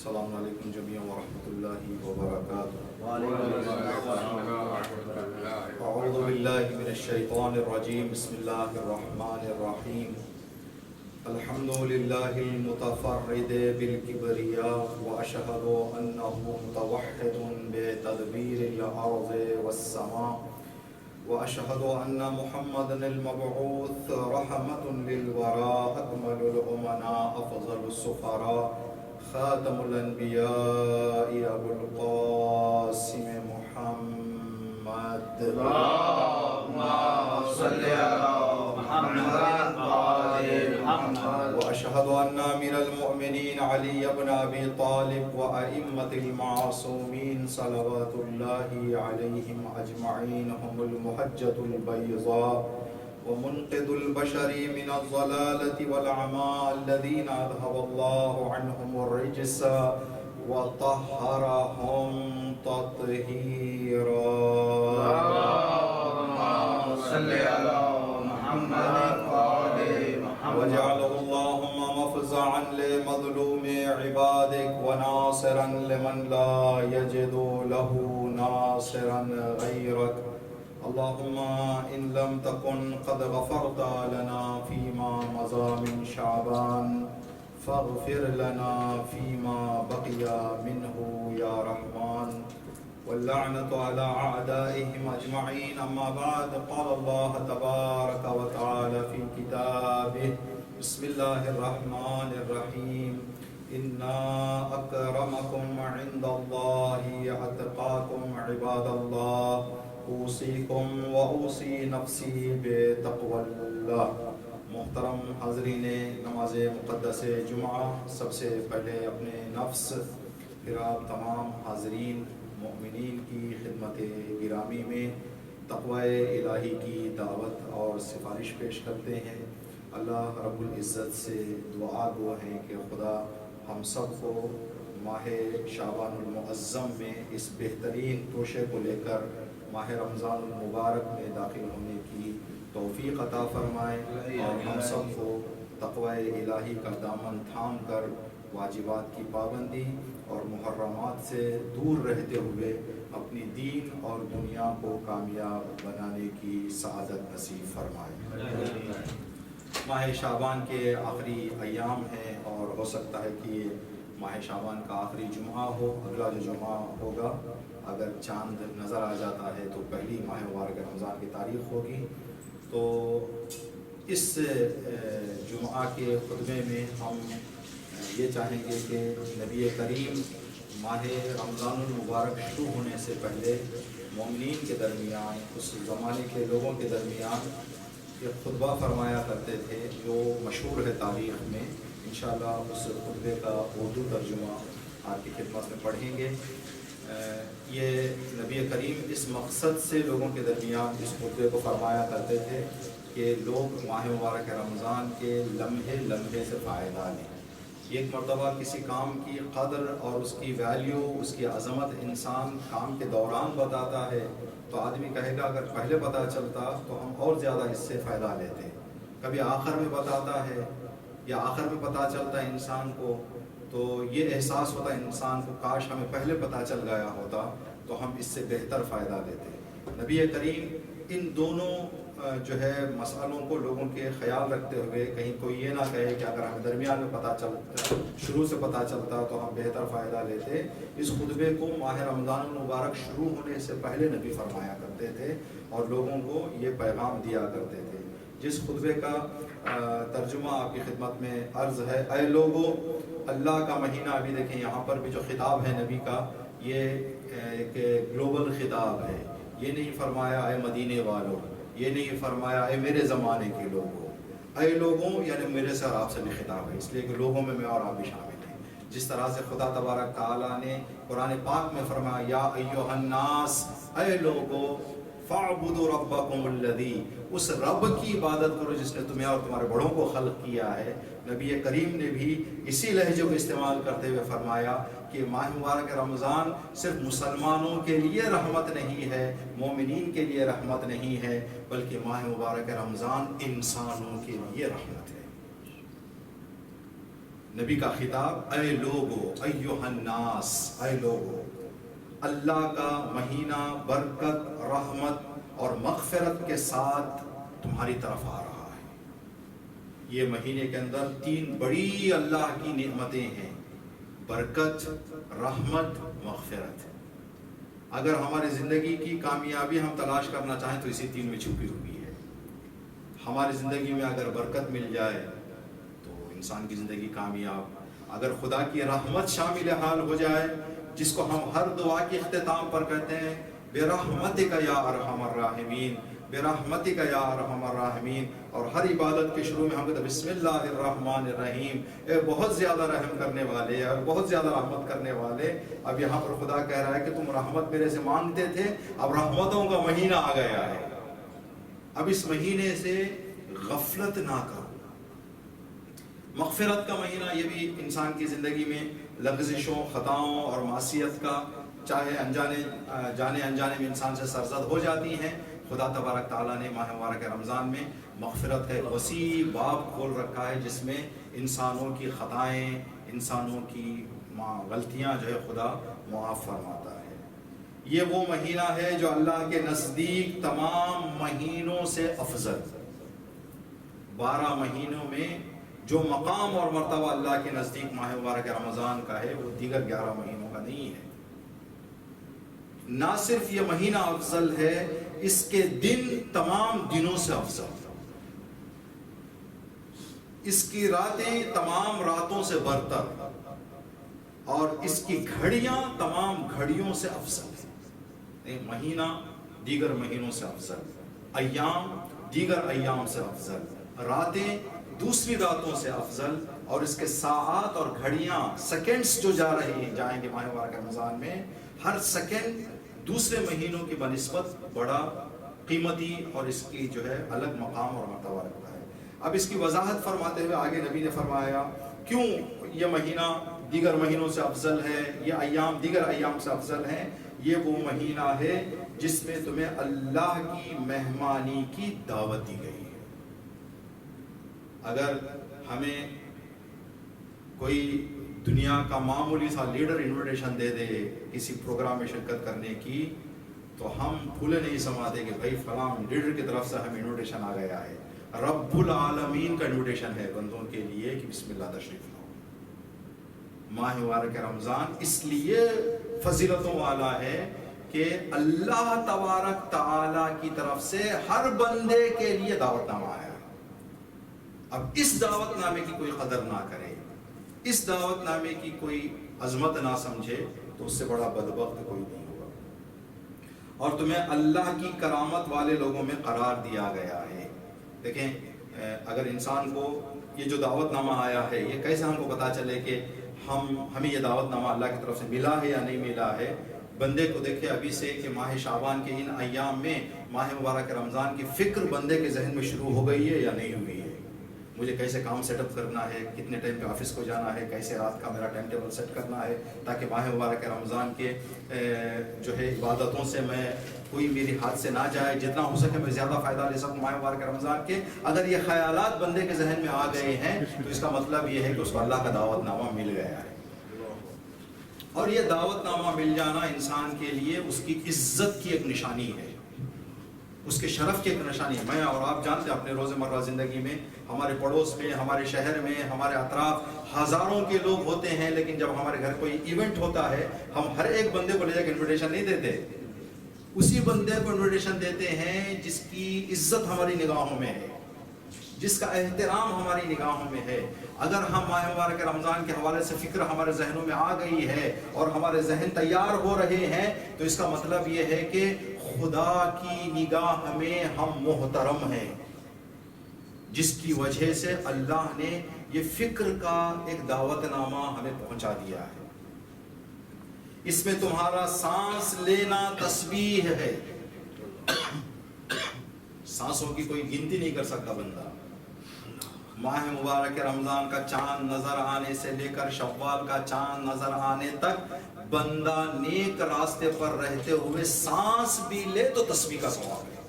السلام علیکم جميعا ورحمۃ اللہ وبرکاتہ. اعوذ باللہ من الشیطان الرجیم. بسم اللہ الرحمن الرحیم. الحمد للہ المتفرد بالکبریاء واشہد انہ متوحد بتدبیر الارض والسماء واشہد ان محمدا المبعوث رحمۃ للوراء اکمل الامناء افضل السفراء خاتم الانبیاء ابو القاسم محمد. اللهم صل على محمد وعلى محمد. واشهد ان امير المؤمنين علي بن ابي طالب وائمه المعصومين صلوات الله عليهم اجمعين هم المحجة البيضاء ومنقذ البشر من الضلالة والعمى الذين أذهب الله عنهم الرجس وطهرهم تطهيرا. اللهم صل على محمد وعلى محمد. وجعله اللهم مفزعا لمظلوم عبادك وناصرا لمن لا يجد له ناصرا غيرك. اللهم إن لم تكن قد غفرت لنا فيما مضى من شعبان فاغفر لنا فيما بقي منه يا رحمن. واللعنة على أعدائهم أجمعين. أما بعد. قال الله تبارك وتعالى في كتابه بسم الله الرحمن الرحيم إنا أكرمكم عند الله أتقاكم عباد الله اوصیکم و اوصی نفسی بتقوی اللہ. محترم حاضرین نماز مقدس جمعہ، سب سے پہلے اپنے نفس پھر آپ تمام حاضرین مؤمنین کی خدمت گرامی میں تقوی الہی کی دعوت اور سفارش پیش کرتے ہیں. اللہ رب العزت سے دعا گو ہیں کہ خدا ہم سب کو ماہ شعبان المعظم میں اس بہترین توشے کو لے کر ماہ رمضان المبارک میں داخل ہونے کی توفیق عطا فرمائے اور ہم سب کو تقوی الہی کا دامن تھام کر واجبات کی پابندی اور محرمات سے دور رہتے ہوئے اپنی دین اور دنیا کو کامیاب بنانے کی سعادت نصیب فرمائے. ماہ شعبان کے آخری ایام ہیں اور ہو سکتا ہے کہ ماہ شعبان کا آخری جمعہ ہو. اگلا جو جمعہ ہوگا اگر چاند نظر آ جاتا ہے تو پہلی ماہ مبارک رمضان کی تاریخ ہوگی. تو اس جمعہ کے خطبے میں ہم یہ چاہیں گے کہ نبی کریم ماہ رمضان المبارک شروع ہونے سے پہلے مومنین کے درمیان، اس زمانے کے لوگوں کے درمیان ایک خطبہ فرمایا کرتے تھے جو مشہور ہے تاریخ میں. انشاءاللہ اس خطبے کا اردو ترجمہ آپ کی خدمت میں پڑھیں گے. یہ نبی کریم اس مقصد سے لوگوں کے درمیان اس خطبے کو فرمایا کرتے تھے کہ لوگ ماہ مبارک رمضان کے لمحے لمحے سے فائدہ لیں. ایک مرتبہ کسی کام کی قدر اور اس کی ویلیو، اس کی عظمت انسان کام کے دوران بتاتا ہے تو آدمی کہے گا اگر پہلے پتہ چلتا تو ہم اور زیادہ اس سے فائدہ لیتے. کبھی آخر میں بتاتا ہے یا آخر میں پتہ چلتا ہے انسان کو تو یہ احساس ہوتا ہے انسان کو کاش ہمیں پہلے پتہ چل گیا ہوتا تو ہم اس سے بہتر فائدہ لیتے. نبی کریم ان دونوں جو ہے مسئلوں کو لوگوں کے خیال رکھتے ہوئے کہیں کوئی یہ نہ کہے کہ اگر ہمیں درمیان میں پتہ چلتا، شروع سے پتہ چلتا تو ہم بہتر فائدہ لیتے. اس خطبے کو ماہ رمضان المبارک شروع ہونے سے پہلے نبی فرمایا کرتے تھے اور لوگوں کو یہ پیغام دیا کرتے تھے. جس خطبے کا ترجمہ آپ کی خدمت میں عرض ہے. اے لوگو، اللہ کا مہینہ، ابھی دیکھیں یہاں پر بھی جو خطاب ہے نبی کا یہ ایک گلوبل خطاب ہے. یہ نہیں فرمایا اے مدینے والوں، یہ نہیں فرمایا اے میرے زمانے کے لوگوں. اے لوگوں یعنی میرے سے اور آپ سے بھی خطاب ہے، اس لیے کہ لوگوں میں اور آپ بھی شامل ہیں. جس طرح سے خدا تبارک تعالیٰ نے قرآن پاک میں فرمایا یا ایھا الناس، اے لوگوں فاعبدوا ربکم الذی، اس رب کی عبادت کرو جس نے تمہیں اور تمہارے بڑوں کو خلق کیا ہے. نبی کریم نے بھی اسی لہجے کو استعمال کرتے ہوئے فرمایا کہ ماہ مبارک رمضان صرف مسلمانوں کے لیے رحمت نہیں ہے، مومنین کے لیے رحمت نہیں ہے، بلکہ ماہ مبارک رمضان انسانوں کے لیے رحمت ہے. نبی کا خطاب، اے لوگو ایھا الناس، اے لوگو، اللہ کا مہینہ برکت، رحمت اور مغفرت کے ساتھ تمہاری طرف آ رہا ہے۔ یہ مہینے کے اندر 3 بڑی اللہ کی نعمتیں ہیں، برکت، رحمت، مغفرت۔ اگر ہماری زندگی کی کامیابی ہم تلاش کرنا چاہیں تو اسی 3 میں چھپی ہوئی ہے۔ ہماری زندگی میں اگر برکت مل جائے تو انسان کی زندگی کامیاب، اگر خدا کی رحمت شامل حال ہو جائے، جس کو ہم ہر دعا کے اختتام پر کہتے ہیں برحمتک یا ارحم الراحمین، برحمتک یا ارحم الراحمین، اور ہر عبادت کے شروع میں ہم کہتے ہیں بسم اللہ الرحمن الرحیم، اے بہت زیادہ رحم کرنے والے اور بہت زیادہ رحمت کرنے والے۔ اب یہاں پر خدا کہہ رہا ہے کہ تم رحمت میرے سے مانگتے تھے، اب رحمتوں کا مہینہ آ گیا ہے، اب اس مہینے سے غفلت نہ کرو۔ مغفرت کا مہینہ، یہ بھی انسان کی زندگی میں لغزشوں، خطاؤں اور معصیت کا، چاہے جانے انجانے میں انسان سے سرزد ہو جاتی ہیں، خدا تبارک تعالیٰ نے ماہ مبارک رمضان میں مغفرت کا ایک وسیع باب کھول رکھا ہے، جس میں انسانوں کی خطائیں، انسانوں کی غلطیاں جو ہے خدا معاف فرماتا ہے۔ یہ وہ مہینہ ہے جو اللہ کے نزدیک تمام مہینوں سے افضل، 12 مہینوں میں جو مقام اور مرتبہ اللہ کے نزدیک ماہ مبارک رمضان کا ہے وہ دیگر 11 مہینوں کا نہیں ہے۔ نہ صرف یہ مہینہ افضل ہے، اس کے دن تمام دنوں سے افضل، اس کی راتیں تمام راتوں سے برتر، اور اس کی گھڑیاں تمام گھڑیوں سے افضل ہے۔ مہینہ دیگر مہینوں سے افضل، ایام دیگر ایام سے افضل، راتیں دوسری راتوں سے افضل، اور اس کے ساعات اور گھڑیاں، سیکنڈز جو جائیں گے ماہ مبارک رمضان میں، ہر سیکنڈ دوسرے مہینوں کی بنسبت بڑا قیمتی اور اس کی جو ہے الگ مقام اور مرتبہ رکھتا ہے۔ اب اس کی وضاحت فرماتے ہوئے آگے نبی نے فرمایا کیوں یہ مہینہ دیگر مہینوں سے افضل ہے، یہ ایام دیگر ایام سے افضل ہیں۔ یہ وہ مہینہ ہے جس میں تمہیں اللہ کی مہمانی کی دعوت دی گئی ہے۔ اگر ہمیں کوئی دنیا کا معمولی سا لیڈر انویٹیشن دے دے کسی پروگرام میں شرکت کرنے کی، تو ہم پھولے نہیں سماتے کہ بھائی فلاں لیڈر کی طرف سے ہمیں انویٹیشن آ گیا ہے۔ رب العالمین کا انویٹیشن ہے بندوں کے لیے کہ بسم اللہ تشریف لاؤ۔ ماہ مبارک رمضان اس لیے فضیلتوں والا ہے کہ اللہ تبارک تعالی کی طرف سے ہر بندے کے لیے دعوت نامہ آیا۔ اب اس دعوت نامے کی کوئی قدر نہ کرے، اس دعوت نامے کی کوئی عظمت نہ سمجھے، تو اس سے بڑا بدبخت کوئی نہیں ہوگا۔ اور تمہیں اللہ کی کرامت والے لوگوں میں قرار دیا گیا ہے۔ دیکھیں، اگر انسان کو یہ جو دعوت نامہ آیا ہے، یہ کیسے ہم کو پتا چلے کہ ہمیں یہ دعوت نامہ اللہ کی طرف سے ملا ہے یا نہیں ملا ہے؟ بندے کو دیکھے ابھی سے کہ ماہ شعبان کے ان ایام میں ماہ مبارک رمضان کی فکر بندے کے ذہن میں شروع ہو گئی ہے یا نہیں ہوئی ہے؟ مجھے کیسے کام سیٹ اپ کرنا ہے، کتنے ٹائم پہ آفس کو جانا ہے، کیسے رات کا میرا ٹائم ٹیبل سیٹ کرنا ہے، تاکہ ماہ مبارک رمضان کے جو ہے عبادتوں سے میں کوئی میری ہاتھ سے نہ جائے، جتنا ہو سکے میں زیادہ فائدہ لے سکوں ماہ مبارک رمضان کے۔ اگر یہ خیالات بندے کے ذہن میں آ گئے ہیں تو اس کا مطلب یہ ہے کہ اس کو اللہ کا دعوت نامہ مل گیا ہے۔ اور یہ دعوت نامہ مل جانا انسان کے لیے اس کی عزت کی ایک نشانی ہے، اس کے شرف کی ایک نشانی ہے۔ میں اور آپ جانتے ہیں اپنے روزمرہ زندگی میں ہمارے پڑوس میں، ہمارے شہر میں، ہمارے اطراف ہزاروں کے لوگ ہوتے ہیں، لیکن جب ہمارے گھر کوئی ایونٹ ہوتا ہے ہم ہر ایک بندے کو لے جا کے انویٹیشن نہیں دیتے، اسی بندے کو انویٹیشن دیتے ہیں جس کی عزت ہماری نگاہوں میں ہے، جس کا احترام ہماری نگاہوں میں ہے۔ اگر ہم ماہ مبارک رمضان کے حوالے سے فکر ہمارے ذہنوں میں آ گئی ہے اور ہمارے ذہن تیار ہو رہے ہیں، تو اس کا مطلب یہ ہے کہ خدا کی نگاہ میں ہم محترم ہیں، جس کی وجہ سے اللہ نے یہ فکر کا ایک دعوت نامہ ہمیں پہنچا دیا ہے۔ اس میں تمہارا سانس لینا تسبیح ہے، سانسوں کی کوئی گنتی نہیں کر سکتا بندہ۔ ماہ مبارک رمضان کا چاند نظر آنے سے لے کر شوال کا چاند نظر آنے تک بندہ نیک راستے پر رہتے ہوئے سانس بھی لے تو تسبیح کا ثواب ہے۔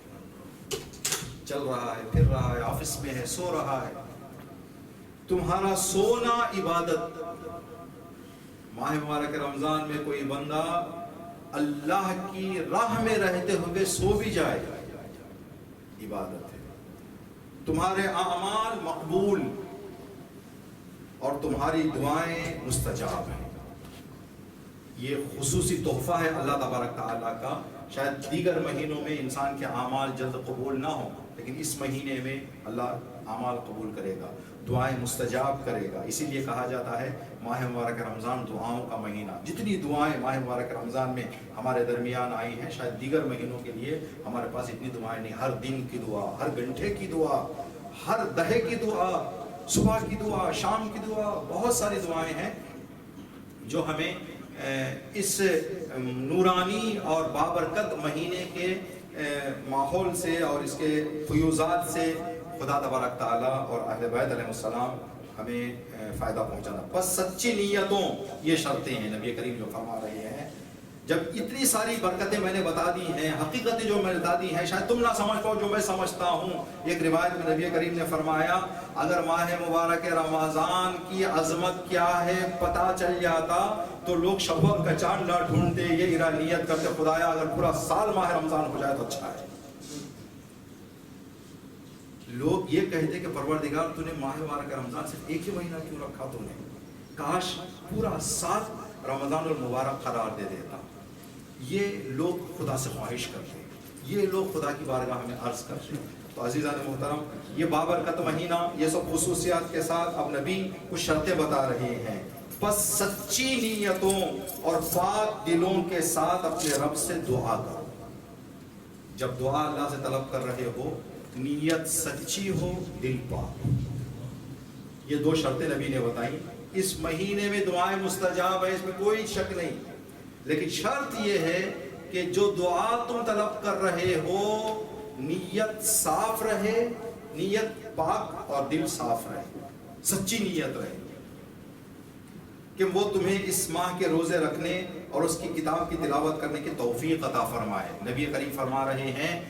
چل رہا ہے، پھر رہا ہے، آفس میں ہے، سو رہا ہے، تمہارا سونا عبادت. ماہ مبارک رمضان میں کوئی بندہ اللہ کی راہ میں رہتے ہوئے سو بھی جائے عبادت ہے. تمہارے اعمال مقبول اور تمہاری دعائیں مستجاب ہیں. یہ خصوصی تحفہ ہے اللہ تبارک تعالیٰ کا. شاید دیگر مہینوں میں انسان کے اعمال جلد قبول نہ ہوں، لیکن اس مہینے میں اللہ اعمال قبول کرے گا، دعائیں مستجاب کرے گا. اسی لیے کہا جاتا ہے ماہ مبارک رمضان دعاؤں کا مہینہ. جتنی دعائیں ماہ مبارک رمضان میں ہمارے درمیان آئی ہیں، شاید دیگر مہینوں کے لیے ہمارے پاس اتنی دعائیں نہیں. ہر دن کی دعا، ہر گھنٹے کی دعا، ہر دہے کی دعا، صبح کی دعا، شام کی دعا، بہت ساری دعائیں ہیں جو ہمیں اس نورانی اور بابرکت مہینے کے ماحول سے اور اس کے فیوزات سے خدا تبارک تعالیٰ اور اہل بیت علیہ السلام ہمیں فائدہ پہنچانا. بس سچی نیتوں یہ شرطیں ہیں نبی کریم جو فرما رہے ہیں. جب اتنی ساری برکتیں میں نے بتا دی ہیں، حقیقتیں جو میں نے بتا دی ہیں، شاید تم نہ سمجھ پاؤ جو میں سمجھتا ہوں. ایک روایت میں نبی کریم نے فرمایا اگر ماہ مبارک رمضان کی عظمت کیا ہے پتہ چل جاتا تو لوگ شوال کا چاند نہ ڈھونڈتے، یہ نیت کرتے خدایا اگر پورا سال ماہ رمضان ہو جائے تو اچھا ہے. لوگ یہ کہتے کہ پروردگار تو نے ماہ مبارک رمضان صرف ایک ہی مہینہ کیوں رکھا؟ تو نے کاش پورا سال رمضان المبارک قرار دے دیتا. یہ لوگ خدا سے خواہش کرتے ہیں، یہ لوگ خدا کی بارگاہ میں عرض کرتے ہیں. تو عزیزان محترم، یہ بابرکت مہینہ، یہ سب خصوصیات کے ساتھ اب نبی کچھ شرطیں بتا رہے ہیں. بس سچی نیتوں اور پاک دلوں کے ساتھ اپنے رب سے دعا کرو. جب دعا اللہ سے طلب کر رہے ہو، نیت سچی ہو، دل پاک. یہ دو شرطیں نبی نے بتائیں. اس مہینے میں دعائیں مستجاب ہیں، اس میں کوئی شک نہیں، لیکن شرط یہ ہے کہ جو دعا تم طلب کر رہے ہو نیت صاف رہے، نیت پاک اور دل صاف رہے، سچی نیت رہے کہ وہ تمہیں اس ماہ کے روزے رکھنے اور اس کی کتاب کی تلاوت کرنے کی توفیق عطا فرمائے. نبی کریم فرما رہے ہیں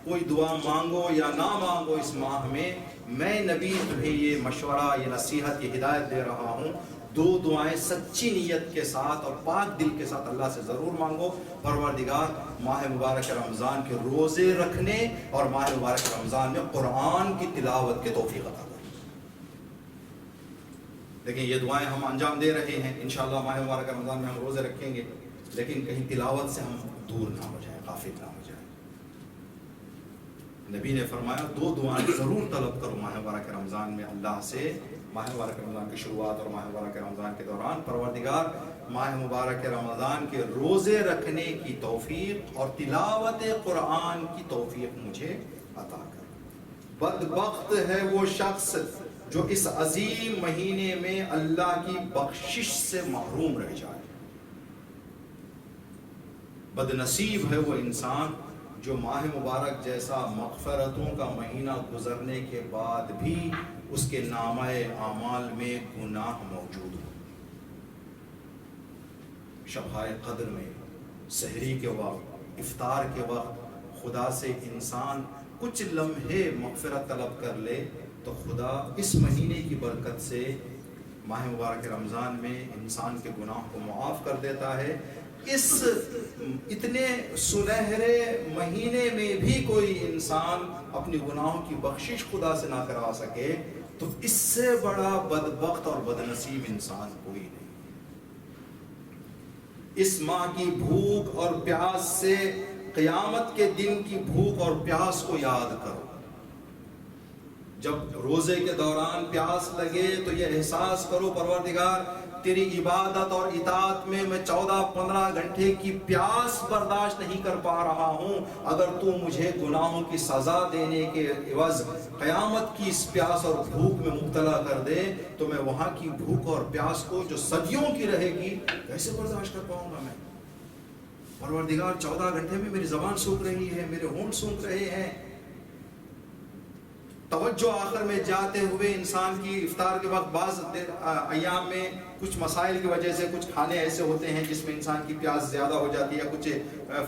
کوئی دعا مانگو یا نہ مانگو اس ماہ میں نبی تمہیں یہ مشورہ، یہ نصیحت، یہ ہدایت دے رہا ہوں، دو دعائیں سچی نیت کے ساتھ اور پاک دل کے ساتھ اللہ سے ضرور مانگو. پروردگار ماہ مبارک رمضان کے روزے رکھنے اور ماہ مبارک رمضان میں قرآن کی تلاوت کے توفیق عطا کرے. لیکن یہ دعائیں ہم انجام دے رہے ہیں. انشاءاللہ ماہ مبارک رمضان میں ہم روزے رکھیں گے، لیکن کہیں تلاوت سے ہم دور نہ ہو جائیں، غافل نہ ہو جائیں. نبی نے فرمایا دو دعائیں ضرور طلب کرو ماہ مبارک رمضان میں اللہ سے. ماہ مبارک رمضان کی شروعات اور ماہ مبارک رمضان کے دوران پروردگار ماہ مبارک رمضان کے روزے رکھنے کی توفیق اور تلاوت قرآن کی توفیق مجھے عطا کر. بدبخت ہے وہ شخص جو اس عظیم مہینے میں اللہ کی بخشش سے محروم رہ جائے. بدنصیب ہے وہ انسان جو ماہ مبارک جیسا مغفرتوں کا مہینہ گزرنے کے بعد بھی اس کے نامہ اعمال میں گناہ موجود ہو. شبائے قدر میں، سحری کے وقت، افطار کے وقت خدا سے انسان کچھ لمحے مغفرت طلب کر لے تو خدا اس مہینے کی برکت سے ماہ مبارک رمضان میں انسان کے گناہ کو معاف کر دیتا ہے. اس اتنے سنہرے مہینے میں بھی کوئی انسان اپنی گناہوں کی بخشش خدا سے نہ کروا سکے تو اس سے بڑا بدبخت اور بدنصیب انسان کوئی نہیں. اس ماہ کی بھوک اور پیاس سے قیامت کے دن کی بھوک اور پیاس کو یاد کرو. جب روزے کے دوران پیاس لگے تو یہ احساس کرو پروردگار تیری عبادت اور اطاعت میں 14-15 گھنٹے کی پیاس برداشت نہیں کر پا رہا ہوں. اگر تو مجھے گناہوں کی سزا دینے کے عوض قیامت کی اس پیاس اور بھوک میں مبتلا کر دے تو میں وہاں کی بھوک اور پیاس کو جو صدیوں کی رہے گی کیسے برداشت کر پاؤں گا میں. پروردگار 14 گھنٹے میں میری زبان سوکھ رہی ہے، میرے ہونٹ سوکھ رہے ہیں. توجہ آخر میں جاتے ہوئے انسان کی افطار کے وقت بعض ایام میں کچھ مسائل کی وجہ سے کچھ کھانے ایسے ہوتے ہیں جس میں انسان کی پیاس زیادہ ہو جاتی ہے، کچھ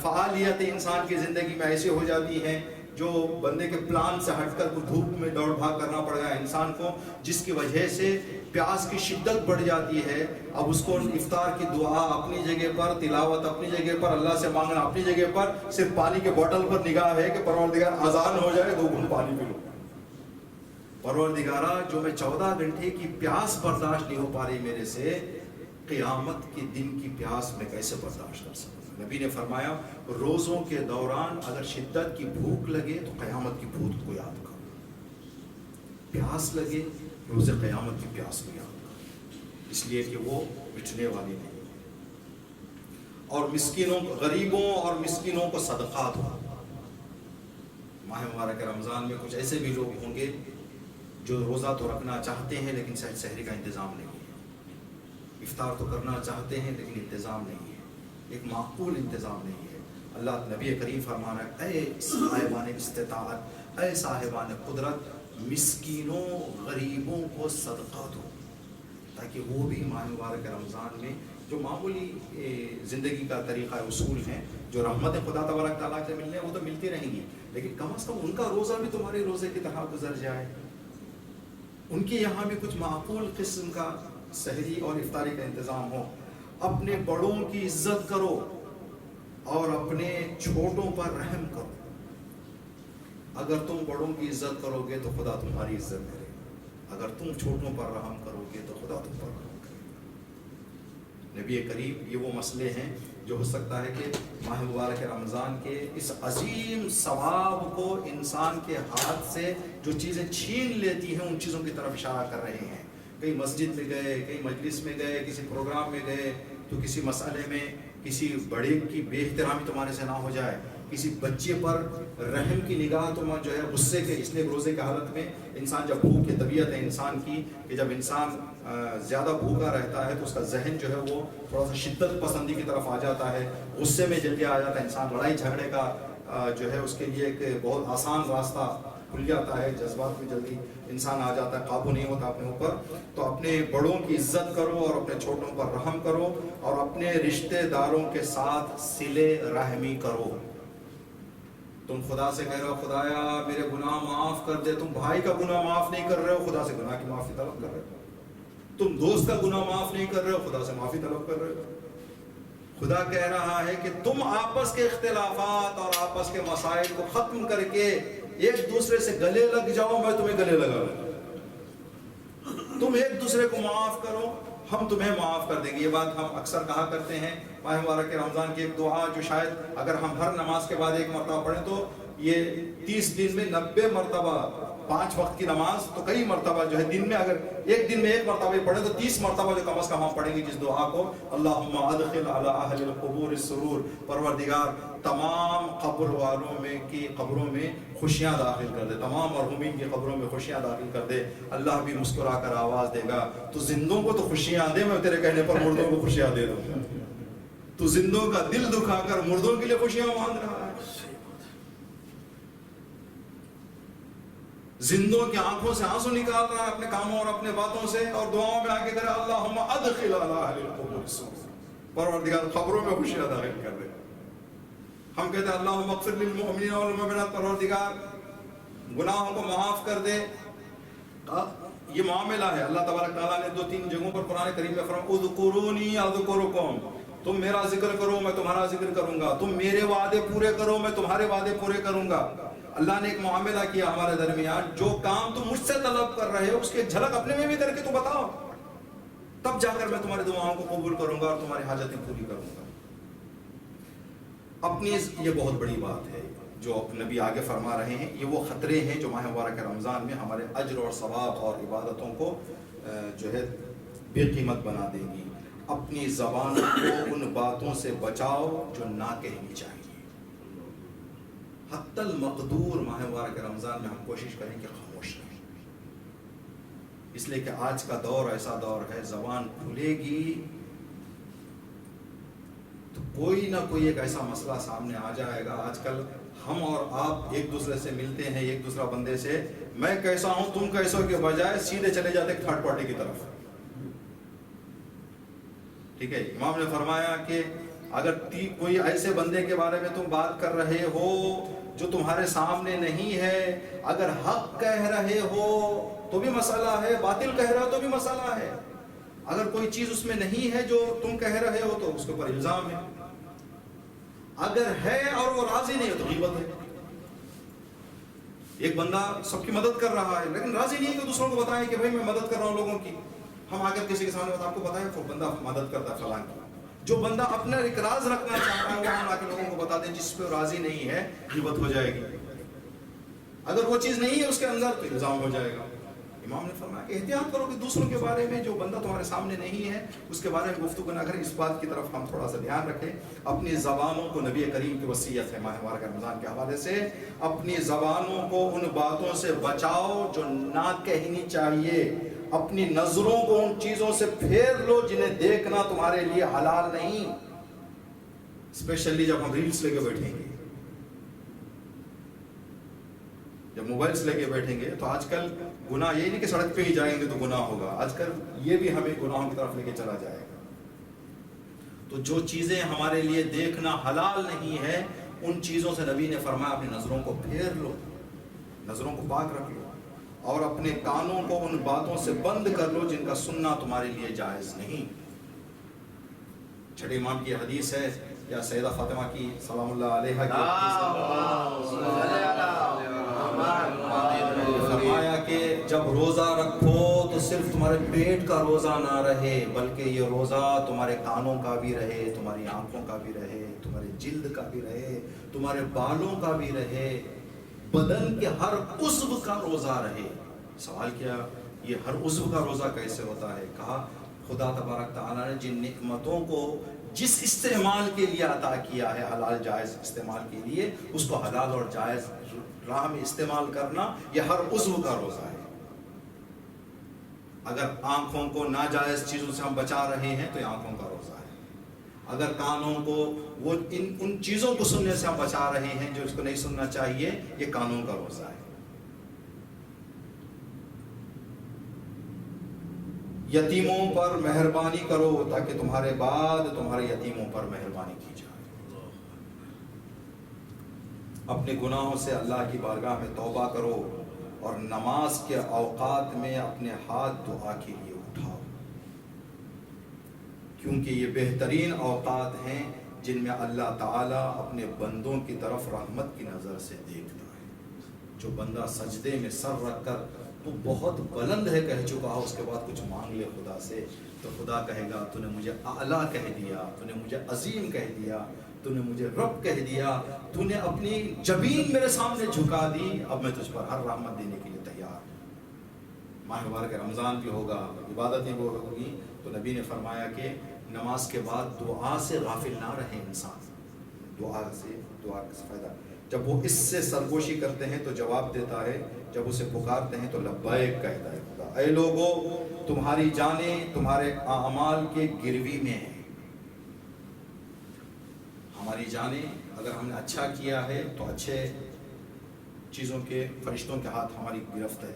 فعالیتیں انسان کی زندگی میں ایسے ہو جاتی ہیں جو بندے کے پلان سے ہٹ کر دھوپ میں دوڑ بھاگ کرنا پڑ گیا انسان کو، جس کی وجہ سے پیاس کی شدت بڑھ جاتی ہے، اب اس کو افطار کی دعا اپنی جگہ پر، تلاوت اپنی جگہ پر، اللہ سے مانگنا اپنی جگہ پر، صرف پانی کے بوتل پر نگاہ ہے کہ پروردگار اذان ہو جائے 2 گھونٹ پانی پی لو۔ پروردگارہ جو میں 14 گھنٹے کی پیاس برداشت نہیں ہو پا رہی میرے سے، قیامت کے دن کی پیاس میں کیسے برداشت کر سکوں؟ نبی نے فرمایا روزوں کے دوران اگر شدت کی بھوک لگے تو قیامت کی بھوک کو یاد کرو، پیاس لگے روز قیامت کی پیاس کو یاد کرو، اس لیے کہ وہ مٹنے والی نہیں۔ اور مسکینوں، غریبوں اور مسکینوں کو صدقات ہو۔ ماہ مبارک رمضان میں کچھ ایسے بھی لوگ ہوں گے جو روزہ تو رکھنا چاہتے ہیں لیکن سحری کا انتظام نہیں ہے، افطار تو کرنا چاہتے ہیں لیکن انتظام نہیں ہے، ایک معقول انتظام نہیں ہے۔ اللہ نبی کریم فرمانا ہے اے صاحبان استطاعت، اے صاحبان قدرت، مسکینوں غریبوں کو صدقہ دو، تاکہ وہ بھی ماہ مبارک رمضان میں جو معمولی زندگی کا طریقہ اصول ہیں، جو رحمت خدا تبارک تعالیٰ سے ملنے ہیں وہ تو ملتی رہیں گی، لیکن کم از کم ان کا روزہ بھی تمہارے روزے کی طرح گزر جائے، ان کے یہاں بھی کچھ معقول قسم کا سحری اور افطاری کا انتظام ہو۔ اپنے بڑوں کی عزت کرو اور اپنے چھوٹوں پر رحم کرو۔ اگر تم بڑوں کی عزت کرو گے تو خدا تمہاری عزت کرے گا، اگر تم چھوٹوں پر رحم کرو گے تو خدا تم پر رحم کرے گا۔ نبی کریم یہ وہ مسئلے ہیں جو ہو سکتا ہے کہ ماہ مبارک رمضان کے اس عظیم ثواب کو انسان کے ہاتھ سے جو چیزیں چھین لیتی ہیں ان چیزوں کی طرف اشارہ کر رہے ہیں۔ کہیں مسجد میں گئے، کہیں مجلس میں گئے، کسی پروگرام میں گئے تو کسی مسئلے میں کسی بڑے کی بے احترامی تمہارے سے نہ ہو جائے، کسی بچے پر رحم کی نگاہ تم جو ہے غصے کے، اس لیے روزے کی حالت میں انسان جب بھوک کی طبیعت ہے انسان کی کہ جب انسان زیادہ بھوکا رہتا ہے تو اس کا ذہن جو ہے وہ تھوڑا سا شدت پسندی کی طرف آ جاتا ہے، غصے میں جلدی آ جاتا ہے انسان، لڑائی جھگڑے کا جو ہے اس کے لیے ایک بہت آسان راستہ کھل جاتا ہے، جذبات میں جلدی انسان آ جاتا ہے، قابو نہیں ہوتا اپنے اوپر۔ تو اپنے بڑوں کی عزت کرو اور اپنے چھوٹوں پر رحم کرو اور اپنے رشتہ داروں کے ساتھ صلہ رحمی کرو۔ تم خدا سے کہہ رہے ہو خدایا میرے گناہ معاف کر دے، تم بھائی کا گناہ معاف نہیں کر رہے ہو، خدا سے گناہ کی معافی طلب کر رہے ہو۔ تم دوست کا گناہ معاف نہیں کر رہے ہو، خدا سے معافی طلب کر رہے ہو۔ خدا کہہ رہا ہے کہ تم آپس کے اختلافات اور آپس کے مسائل کو ختم کر کے ایک دوسرے سے گلے لگ جاؤ، میں تمہیں گلے لگا لوں۔ تم ایک دوسرے کو معاف کرو، ہم تمہیں معاف کر دیں گے۔ یہ بات ہم اکثر کہا کرتے ہیں۔ ماہ مبارک رمضان کی ایک دعا جو شاید اگر ہم ہر نماز کے بعد ایک مرتبہ پڑھیں تو یہ 30 دن میں 90 مرتبہ، 5 وقت کی نماز تو کئی مرتبہ جو ہے دن میں اگر ایک دن میں ایک مرتبہ پڑھیں تو 30 مرتبہ جو کم از کم ہم پڑھیں گے جس دعا کو، اللہم ادخل علی اہل القبور السرور، پروردگار تمام قبر والوں میں کی قبروں میں خوشیاں داخل کر دے، تمام مرحومین کی قبروں میں خوشیاں داخل کر دے۔ اللہ بھی مسکرا کر آواز دے گا تو زندوں کو تو خوشیاں دے، میں تیرے کہنے پر مردوں کو خوشیاں دے دوں۔ تو زندوں کا دل دکھا کر مردوں کے لیے خوشیاں مانگ رہا ہے۔ زندوں کی آنکھوں سے آنسو نکال رہا ہے اپنے کاموں اور اپنے باتوں سے، اور دعاؤں میں آ کے کہہ رہا اللہم ادخل علی اہل القبور السرور، پروردگار قبروں میں خوشیاں داخل کر دے۔ ہم کہتے ہیں اللہم اغفر للمؤمنین والمؤمنات، پروردگار گناہوں کو معاف کر دے۔ یہ معاملہ ہے، اللہ تبارک تعالیٰ نے 2-3 جگہوں پر قرآن کریم میں فرمایا اذکرونی اذکرکم، تم میرا ذکر کرو میں تمہارا ذکر کروں گا، تم میرے وعدے پورے کرو میں تمہارے وعدے پورے کروں گا۔ اللہ نے ایک معاملہ کیا ہمارے درمیان، جو کام تم مجھ سے طلب کر رہے ہو اس کی ایک جھلک اپنے میں بھی کر کے تو بتاؤ، تب جا کر میں تمہاری دعاؤں کو قبول کروں گا اور تمہاری حاجتیں پوری کروں گا۔ اپنی یہ بہت بڑی بات ہے جو نبی آگے فرما رہے ہیں، یہ وہ خطرے ہیں جو ماہ مبارک رمضان میں ہمارے اجر اور ثواب اور عبادتوں کو جو ہے بے قیمت بنا دیں گی۔ اپنی زبان کو ان باتوں سے بچاؤ جو نہ کہنی چاہیے۔ حتی المقدور ماہ مبارک رمضان میں ہم کوشش کریں کہ خاموش رہیں، اس لیے کہ آج کا دور ایسا دور ہے، زبان کھلے گی تو کوئی نہ کوئی ایک ایسا مسئلہ سامنے آ جائے گا۔ آج کل ہم اور آپ ایک دوسرے سے ملتے ہیں، ایک دوسرا بندے سے میں کیسا ہوں تم کیسا ہو کے بجائے سیدھے چلے جاتے تھرڈ پارٹی کی طرف۔ ٹھیک ہے، امام نے فرمایا کہ اگر کوئی ایسے بندے کے بارے میں تم بات کر رہے ہو جو تمہارے سامنے نہیں ہے، اگر حق کہہ رہے ہو تو بھی مسئلہ ہے، باطل کہہ رہے ہو تو بھی مسئلہ ہے. اگر کوئی چیز اس میں نہیں ہے جو تم کہہ رہے ہو تو اس کے اوپر الزام ہے. اگر ہے اور وہ راضی نہیں ہے تو غیبت ہے. ایک بندہ سب کی مدد کر رہا ہے لیکن راضی نہیں ہے کہ دوسروں کو بتائیں کہ بھائی میں مدد کر رہا ہوں لوگوں کی. ہم آ کر کسی کے سامنے آپ کو بتائیں وہ بندہ مدد کرتا ہے فلاں کی. جو بندہ اپنا ایک راز رکھنا چاہتا ہے وہ ہم آ کے لوگوں کو بتا دیں، جس پہ راضی نہیں ہے غیبت ہو جائے گی. اگر وہ چیز نہیں ہے اس کے اندر تو الزام ہو جائے گا. امام نے فرمایا کہ احتیاط کرو کہ دوسروں کے بارے میں جو بندہ تمہارے سامنے نہیں ہے اس کے بارے میں گفتگو نہ کریں. اس بات کی طرف ہم تھوڑا سا دھیان رکھیں. اپنی زبانوں کو نبی کریم کی وصیت ہے ماہ مبارک رمضان کے حوالے سے، اپنی زبانوں کو ان باتوں سے بچاؤ جو نہ کہنی چاہیے. اپنی نظروں کو ان چیزوں سے پھیر لو جنہیں دیکھنا تمہارے لیے حلال نہیں. اسپیشلی جب ہم ریلز لے کے بیٹھیں گے، جب موبائلز لے کے بیٹھیں گے تو آج کل گناہ یہی نہیں کہ سڑک پہ ہی جائیں گے تو گناہ ہوگا، آج کل یہ بھی ہمیں گناہوں کی طرف لے کے چلا جائے گا. تو جو چیزیں ہمارے لیے دیکھنا حلال نہیں ہے ان چیزوں سے نبی نے فرمایا اپنی نظروں کو پھیر لو، نظروں کو پاک رکھ لو، اور اپنے کانوں کو ان باتوں سے بند کر لو جن کا سننا تمہارے لیے جائز نہیں. چھٹے امام کی حدیث ہے یا سیدہ فاطمہ کی سلام اللہ علیہا کی فرمایا کہ جب روزہ رکھو تو صرف تمہارے پیٹ کا روزہ نہ رہے بلکہ یہ روزہ تمہارے کانوں کا بھی رہے، تمہاری آنکھوں کا بھی رہے، تمہارے جلد کا بھی رہے، تمہارے بالوں کا بھی رہے، بدن کے ہر عضو کا روزہ رہے. سوال کیا یہ ہر عضو کا روزہ کیسے ہوتا ہے؟ کہا خدا تبارک تعالیٰ نے جن نعمتوں کو جس استعمال کے لیے عطا کیا ہے، حلال جائز استعمال کے لیے، اس کو حلال اور جائز راہ میں استعمال کرنا یہ ہر عضو کا روزہ ہے. اگر آنکھوں کو ناجائز چیزوں سے ہم بچا رہے ہیں تو یہ آنکھوں کا روزہ ہے. اگر کانوں کو وہ ان چیزوں کو سننے سے ہم بچا رہے ہیں جو اس کو نہیں سننا چاہیے، یہ کانوں کا روزہ ہے. یتیموں پر مہربانی کرو تاکہ تمہارے بعد تمہارے یتیموں پر مہربانی کی جائے. اپنے گناہوں سے اللہ کی بارگاہ میں توبہ کرو اور نماز کے اوقات میں اپنے ہاتھ دعا کے لیے اٹھاؤ، کیونکہ یہ بہترین اوقات ہیں جن میں اللہ تعالیٰ اپنے بندوں کی طرف رحمت کی نظر سے دیکھتا ہے. جو بندہ سجدے میں سر رکھ کر تو بہت بلند ہے کہہ چکا ہو، اس کے بعد کچھ مانگ لے خدا سے تو خدا کہے گا تو نے مجھے اعلیٰ کہہ دیا، تو نے مجھے عظیم کہہ دیا، تو نے مجھے رب کہہ دیا، تو نے اپنی جبین میرے سامنے جھکا دی، اب میں تجھ پر ہر رحمت دینے کے لیے تیار ہوں. ماہ مبارک رمضان بھی ہوگا، عبادتیں بھی ہوگی، تو نبی نے فرمایا کہ نماز کے بعد دعا سے غافل نہ رہے انسان. دعا کا فائدہ جب وہ اس سے سرگوشی کرتے ہیں تو جواب دیتا ہے، جب اسے پکارتے ہیں تو لبیک کہتا ہے خدا. اے لوگو تمہاری جانیں تمہارے اعمال کے گروی میں ہیں. ہماری جانیں اگر ہم نے اچھا کیا ہے تو اچھے چیزوں کے فرشتوں کے ہاتھ ہماری گرفت ہے،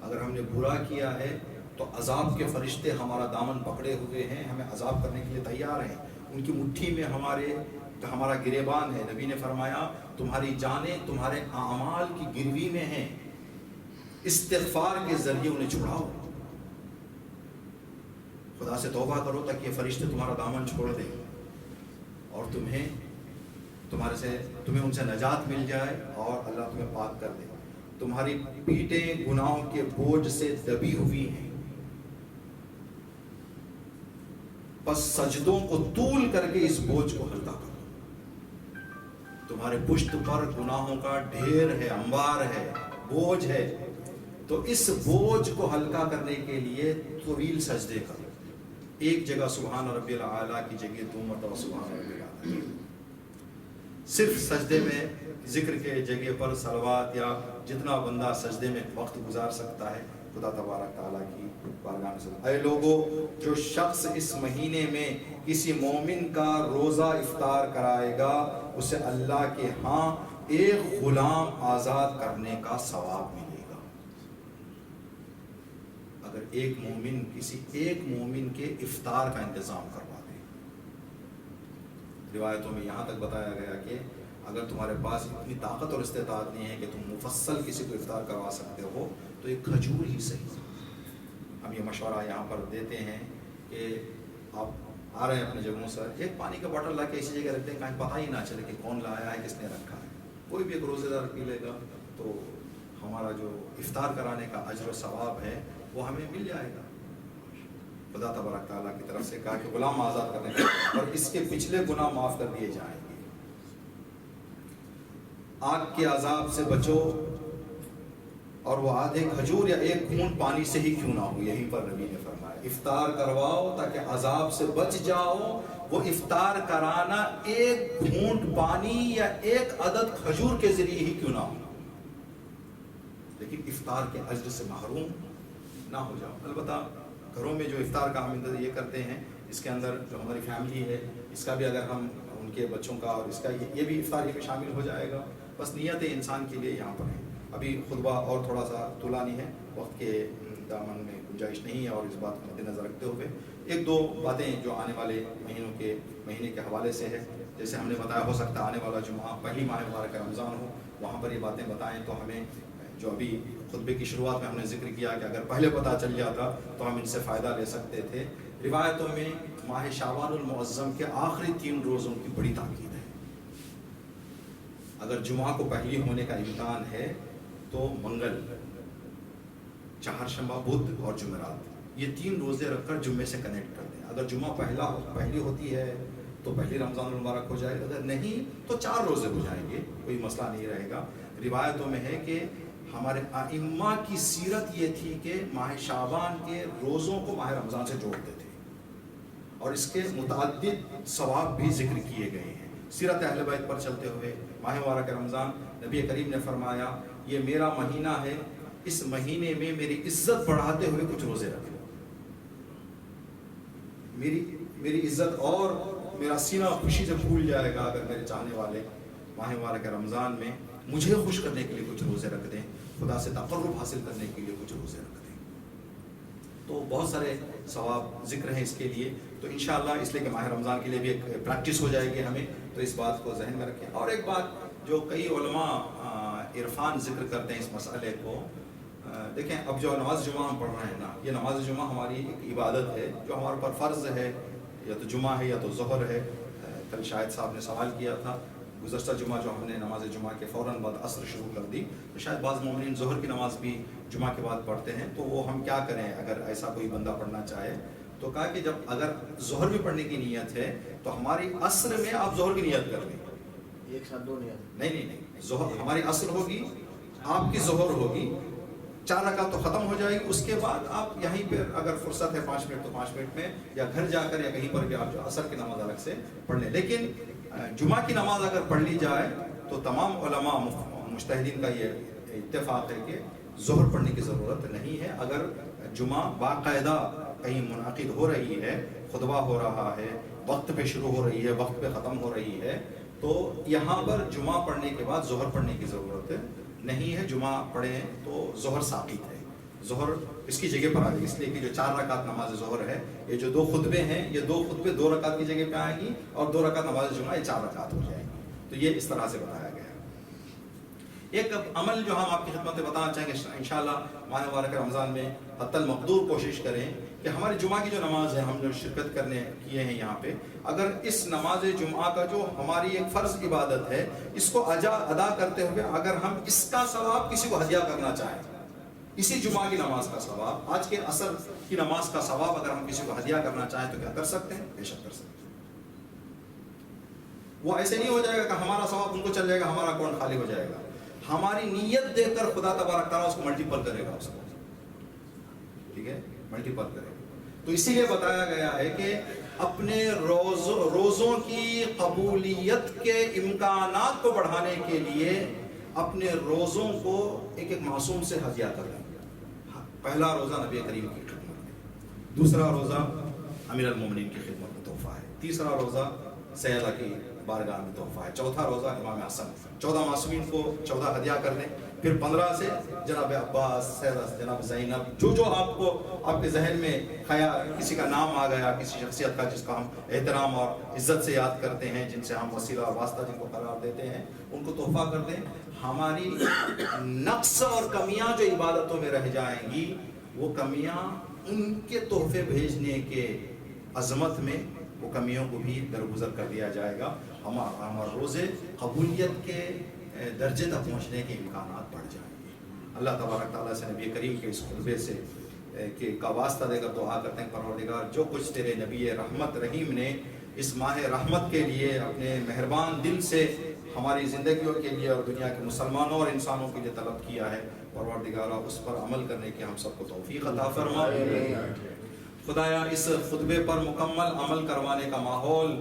اگر ہم نے برا کیا ہے تو عذاب کے فرشتے ہمارا دامن پکڑے ہوئے ہیں، ہمیں عذاب کرنے کے لیے تیار ہیں. ان کی مٹھی میں ہمارا گریبان ہے. نبی نے فرمایا تمہاری جانیں تمہارے اعمال کی گروی میں ہیں، استغفار کے ذریعے انہیں چھڑاؤ، خدا سے توبہ کرو تاکہ یہ فرشتے تمہارا دامن چھوڑ دیں اور تمہیں ان سے نجات مل جائے اور اللہ تمہیں پاک کر دے. تمہاری پیٹیں گناہوں کے بوجھ سے دبی ہوئی ہیں، بس سجدوں کو طول کر کے اس بوجھ کو ہلکا کرو. تمہارے پشت پر گناہوں کا ڈھیر ہے، انبار ہے، بوجھ ہے، تو اس بوجھ کو ہلکا کرنے کے لیے طویل سجدے کرو. ایک جگہ سبحان ربی الاعلیٰ کی جگہ 2 مرتبہ سبحان ربی الاعلیٰ. صرف سجدے میں ذکر کے جگہ پر صلوات یا جتنا بندہ سجدے میں وقت گزار سکتا ہے خدا تبارک تعالیٰ کی بارگاہ میں. اے لوگو جو شخص اس مہینے میں کسی مومن کا روزہ افطار کرائے گا اسے اللہ کے ہاں ایک غلام آزاد کرنے کا ثواب ملے گا. اگر ایک مومن کسی ایک مومن کے افطار کا انتظام کروا دے. روایتوں میں یہاں تک بتایا گیا کہ اگر تمہارے پاس اتنی طاقت اور استطاعت نہیں ہے کہ تم مفصل کسی کو افطار کروا سکتے ہو تو ایک کھجور ہی صحیح. ہم یہ مشورہ یہاں پر دیتے ہیں کہ آپ آ رہے ہیں اپنی جگہوں سے، ایک پانی کا باٹل لا کے ایسی جگہ رکھتے ہیں کہیں پتہ ہی نہ چلے کہ کون لایا ہے، کس نے رکھا ہے. کوئی بھی ایک روزے دار پی لے گا تو ہمارا جو افطار کرانے کا اجر و ثواب ہے وہ ہمیں مل جائے گا. خدا تبارک تعالیٰ کی طرف سے کہا کہ غلام آزاد کرنے کا اور اس کے پچھلے گناہ معاف کر دیے جائیں گے. آگ کے عذاب سے بچو اور وہ آدھے کھجور یا ایک گھونٹ پانی سے ہی کیوں نہ ہو. یہیں پر نبی نے فرمایا افطار کرواؤ تاکہ عذاب سے بچ جاؤ. وہ افطار کرانا ایک گھونٹ پانی یا ایک عدد کھجور کے ذریعے ہی کیوں نہ ہو، لیکن افطار کے اجر سے محروم نہ ہو جاؤ. البتہ گھروں میں جو افطار کا ہم انتظار یہ کرتے ہیں، اس کے اندر جو ہماری فیملی ہے اس کا بھی اگر ہم ان کے بچوں کا اور اس کا یہ بھی افطاری میں شامل ہو جائے گا. بس نیت انسان کے لیے یہاں پر ہے. ابھی خطبہ اور تھوڑا سا طولانی ہے، وقت کے دامن میں گنجائش نہیں ہے، اور اس بات کو مد نظر رکھتے ہوئے ایک دو باتیں جو آنے والے مہینے کے حوالے سے ہے. جیسے ہم نے بتایا ہو سکتا ہے آنے والا جمعہ پہلی ماہ مبارک رمضان ہو، وہاں پر یہ باتیں بتائیں تو ہمیں جو ابھی خطبے کی شروعات میں ہم نے ذکر کیا کہ اگر پہلے پتہ چل جاتا تو ہم ان سے فائدہ لے سکتے تھے. روایتوں میں ماہ شعبان المعظم کے آخری 3 روزوں کی بڑی تاکید ہے. اگر جمعہ کو پہلی ہونے کا امکان ہے تو منگل، چہارشنبہ، بدھ اور جمعرات، یہ 3 روزے رکھ کر جمعے سے کنیکٹ کر دیں. اگر جمعہ پہلی ہوتی ہے تو پہلی رمضان المبارک ہو جائے گا، اگر نہیں تو 4 روزے ہو جائیں گے، کوئی مسئلہ نہیں رہے گا. روایتوں میں ہے کہ ہمارے ائمہ کی سیرت یہ تھی کہ ماہ شعبان کے روزوں کو ماہ رمضان سے جوڑتے تھے، اور اس کے متعدد ثواب بھی ذکر کیے گئے ہیں. سیرت اہل بیت پر چلتے ہوئے ماہ مبارک رمضان، نبی کریم نے فرمایا یہ میرا مہینہ ہے، اس مہینے میں میری عزت بڑھاتے ہوئے کچھ روزے رکھو. میری عزت اور میرا سینہ خوشی سے پھول جائے گا اگر میرے چاہنے والے ماہ مبارک رمضان میں مجھے خوش کرنے کے لیے کچھ روزے رکھ دیں، خدا سے تقرب حاصل کرنے کے لیے کچھ روزے رکھ دیں. تو بہت سارے ثواب ذکر ہیں اس کے لیے. تو انشاءاللہ اس لیے کہ ماہ رمضان کے لیے بھی ایک پریکٹس ہو جائے گی ہمیں، تو اس بات کو ذہن میں رکھیں. اور ایک بات جو کئی علماء عرفان ذکر کرتے ہیں اس مسئلے کو، دیکھیں اب جو نماز جمعہ ہم پڑھ رہے ہیں نا، یہ نماز جمعہ ہماری ایک عبادت ہے جو ہمارے پر فرض ہے، یا تو جمعہ ہے یا تو ظہر ہے. کل شاہد صاحب نے سوال کیا تھا، گزشتہ جمعہ جو ہم نے نماز جمعہ کے فوراً بعد عصر شروع کر دی، تو شاید بعض مومنین ظہر کی نماز بھی جمعہ کے بعد پڑھتے ہیں، تو وہ ہم کیا کریں اگر ایسا کوئی بندہ پڑھنا چاہے. تو کہا کہ جب اگر ظہر بھی پڑھنے کی نیت ہے تو ہماری عصر میں آپ ظہر کی نیت کر لیں. ایک ساتھ 2 نیت نہیں، ظہر ہماری عصر ہوگی، آپ کی ظہر ہوگی، 4 رکعت تو ختم ہو جائے گی. اس کے بعد آپ یہیں پہ اگر فرصت ہے 5 منٹ تو 5 منٹ میں، یا گھر جا کر یا کہیں پر بھی آپ جو عصر کی نماز الگ سے پڑھ لیں. لیکن جمعہ کی نماز اگر پڑھ لی جائے تو تمام علماء مجتہدین کا یہ اتفاق ہے کہ ظہر پڑھنے کی ضرورت نہیں ہے. اگر جمعہ باقاعدہ کہیں منعقد ہو رہی ہے، خطبہ ہو رہا ہے، وقت پہ شروع ہو رہی ہے، وقت پہ ختم ہو رہی ہے، تو یہاں پر جمعہ پڑھنے کے بعد ظہر پڑھنے کی ضرورت نہیں ہے. جمعہ پڑھیں تو ظہر ثابت ہے، ظہر اس کی جگہ پر آ جائے. اس لیے کہ جو 4 رکعت نماز ظہر ہے، یہ جو 2 خطبے ہیں، یہ 2 خطبے 2 رکعت کی جگہ پہ آئیں گی، اور 2 رکعت نماز جمعہ یہ 4 رکعت ہو جائیں گی. تو یہ اس طرح سے بتایا گیا ہے. ایک عمل جو ہم آپ کی خدمت میں بتانا چاہیں گے انشاءاللہ ماہ مبارک رمضان میں حتی المقدور کوشش کریں کہ ہماری جمعہ کی جو نماز ہے، ہم جو شرکت کرنے کیے ہیں یہاں پہ، اگر اس نماز جمعہ کا جو ہماری ایک فرض عبادت ہے، اس کو ادا کرتے ہوئے اگر ہم اس کا ثواب کسی کو ہدیہ کرنا چاہیں، اسی جمعہ کی نماز کا ثواب، آج کے عصر کی نماز کا ثواب اگر ہم کسی کو ہدیہ کرنا چاہیں تو کیا کر سکتے ہیں؟ بے شک کر سکتے ہیں. وہ ایسے نہیں ہو جائے گا کہ ہمارا ثواب ان کو چل جائے گا، ہمارا اکاؤنٹ خالی ہو جائے گا. ہماری نیت دیکھ کر خدا تبارک تعالیٰ اس کو ملٹیپل کرے گا، اس کو ٹھیک ہے ملٹیپل کرے گا. تو اسی لیے بتایا گیا ہے کہ اپنے روزوں کی قبولیت کے امکانات کو بڑھانے کے لیے اپنے روزوں کو ایک معصوم سے ہدیہ کریں. پہلا روزہ نبی کریم کی خدمت ہے، دوسرا روزہ امیر المومنین کی خدمت میں تحفہ ہے، تیسرا روزہ سیدہ کی بارگاہ میں تحفہ ہے. چوتھا روزہ امام حسن، 14 معصومین کو 14 ہدیہ کر دیں. پھر 15 سے جناب عباس، سیدہ جناب زینب، جو آپ کو آپ کے ذہن میں خیال کسی کا نام آ گیا، کسی شخصیت کا جس کا ہم احترام اور عزت سے یاد کرتے ہیں، جن سے ہم وسیلہ اور واسطہ جن کو قرار دیتے ہیں، ان کو تحفہ کر دیں. ہماری نقص اور کمیاں جو عبادتوں میں رہ جائیں گی، وہ کمیاں ان کے تحفے بھیجنے کے عظمت میں وہ کمیوں کو بھی درگزر کر دیا جائے گا. ہمارے روزے قبولیت کے درجے تک پہنچنے کے امکانات بڑھ جائیں گے. اللہ تبارک تعالیٰ سے نبی کریم کے اس خطبے سے کا واسطہ دے کر دعا کرتے ہیں، پروردگار جو کچھ تیرے نبی رحمت رحیم نے اس ماہ رحمت کے لیے اپنے مہربان دل سے ہماری زندگیوں کے لیے اور دنیا کے مسلمانوں اور انسانوں کے لیے طلب کیا ہے، پروردگارہ اس پر عمل کرنے کی ہم سب کو توفیق عطا فرما. خدایا اس خطبے پر مکمل عمل کروانے کا ماحول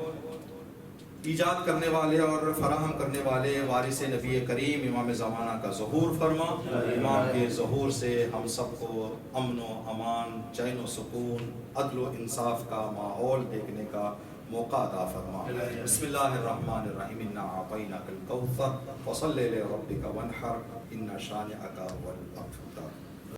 ایجاد کرنے والے اور فراہم کرنے والے وارث نبی کریم امام زمانہ کا ظہور فرما. امام کے ظہور سے ہم سب کو امن و امان، چین و سکون، عدل و انصاف کا ماحول دیکھنے کا موقع عطا فرما. بسم اللہ الرحمن الرحیم. انا اعطیناک الکوثر فصل لربک وانحر ان شانئک هو الابتر.